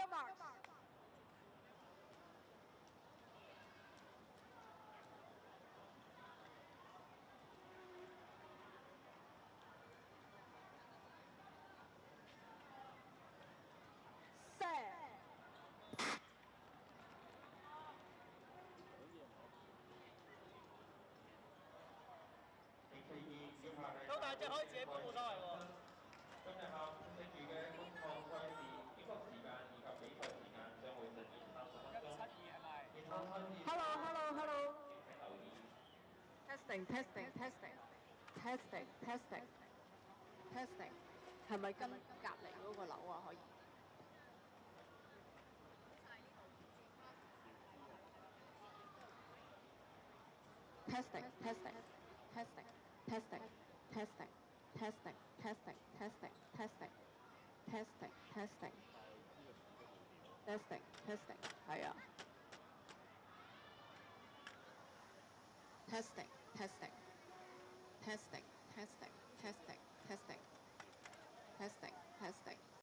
the marks. Set.都大隻可以自己搬冇所謂喎。今日下午食住嘅公創賽事結束時間以及比賽時間將會實現30分鐘。172係咪？健康賽事 Hello, hello, hello. 請留意。Testing, testing, testing, testing, testing, testing. 係咪跟隔離嗰個樓啊？可以。Testing, testing, testing, testing, testing, testing, testing, testing, testing, testing, testing, testing, testing, 係啊。Testing, testing, testing, testing, testing, testing, testing, testing.